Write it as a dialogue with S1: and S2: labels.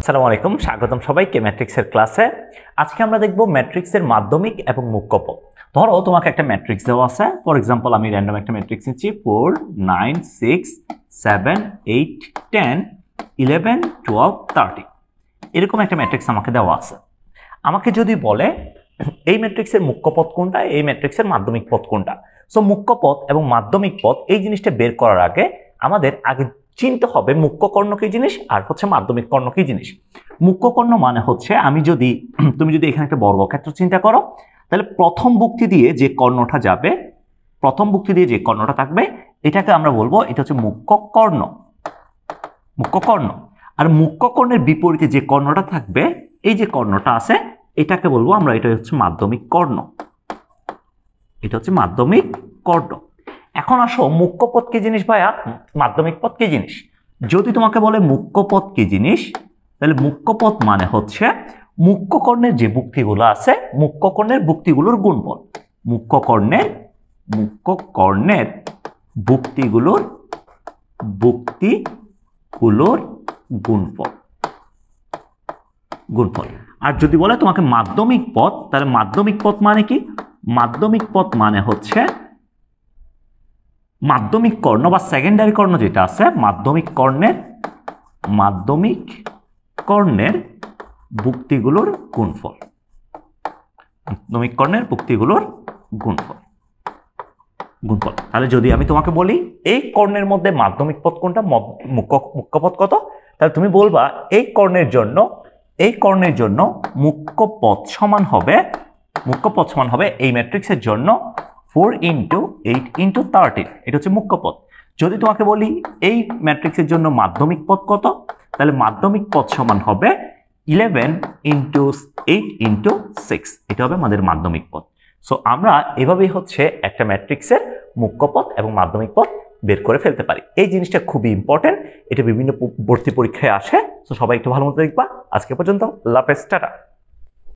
S1: আসসালামু আলাইকুম, স্বাগতম সবাইকে ম্যাট্রিক্সের ক্লাসে। আজকে আমরা দেখব ম্যাট্রিক্সের মাধ্যমিক এবং মুখ্য পদ। ধরো তোমাকে একটা ম্যাট্রিক্স দেওয়া আছে, ফর এক্সাম্পল আমি র্যান্ডম একটা ম্যাট্রিক্স নিচ্ছি 4 9 6 7 8 10 11 12 13, এরকম একটা ম্যাট্রিক্স আমাকে দেওয়া আছে। আমাকে যদি বলে এই ম্যাট্রিক্সের মুখ্য পদ কোনটা, এই ম্যাট্রিক্সের মাধ্যমিক পদ কোনটা, সো মুখ্য পদ এবং মাধ্যমিক পদ এই জিনিসটা বের করার আগে আমাদের আগে চিনতে হবে মুখ্য কর্ণ কি জিনিস আর হচ্ছে মাধ্যমিক কর্ণ কি জিনিস। মুখ্য কর্ণ মানে হচ্ছে তুমি যদি এখানে একটা বর্গক্ষেত্র চিন্তা করো, তাহলে প্রথম বুক্তি দিয়ে যে কর্ণটা যাবে, প্রথম বুক্তি দিয়ে যে কর্ণটা থাকবে এটাকে আমরা বলবো এটা হচ্ছে মুখ্য কর্ণ। মুখ্য কর্ণ। আর মুখ্য কর্ণের বিপরীতে যে কর্ণটা থাকবে, এই যে কর্ণটা আছে এটাকে বলবো আমরা, এটা হচ্ছে মাধ্যমিক কর্ণ। এটা হচ্ছে মাধ্যমিক কর্ণ। এখন আসো মুখ্য পদ কি জিনিস ভাইয়া, মাধ্যমিক পদ কি জিনিস। যদি তোমাকে বলে মুখ্য পদ কি জিনিস, তাহলে মুখ্য পদ মানে হচ্ছে মুখ্য কর্ণের যে বুক্তিগুলো আছে, মুখ্য কর্ণের বুক্তিগুলোর গুণফল। মুখ্য কর্ণের বুক্তিগুলোর গুণফল। আর যদি বলে তোমাকে মাধ্যমিক পদ, তাহলে মাধ্যমিক পদ মানে কি? মাধ্যমিক পদ মানে হচ্ছে মাধ্যমিক কর্ণ বা সেকেন্ডারি কর্ণ যেটা আছে, মাধ্যমিক কর্ণের বুক্তিগুলোর গুণফল। মাধ্যমিক কর্ণের বুক্তিগুলোর গুণফল। তাহলে যদি আমি তোমাকে বলি এই কর্ণের মধ্যে মাধ্যমিক পদ কোনটা, মুখ্য পদ কত, তাহলে তুমি বলবা এই কর্ণের জন্য মুখ্য পদ সমান হবে এই ম্যাট্রিক্সের জন্য 4 × 8 × 13, এটা হচ্ছে মুখ্য পদ। যদি তোমাকে বলি এই ম্যাট্রিক্সের জন্য মাধ্যমিক পদ কত, তাহলে মাধ্যমিক পদ সমান হবে 11 × 8 × 6, এটা হবে আমাদের মাধ্যমিক পদ। সো আমরা এভাবেই হচ্ছে একটা ম্যাট্রিক্সের মুখ্য পদ এবং মাধ্যমিক পদ বের করে ফেলতে পারি। এই জিনিসটা খুবই ইম্পর্টেন্ট, এটা বিভিন্ন ভর্তি পরীক্ষায় আসে। সো সবাই একটু ভালো মতো দেখবা। আজকে পর্যন্ত, আল্লাহ হাফেজ, টাটা।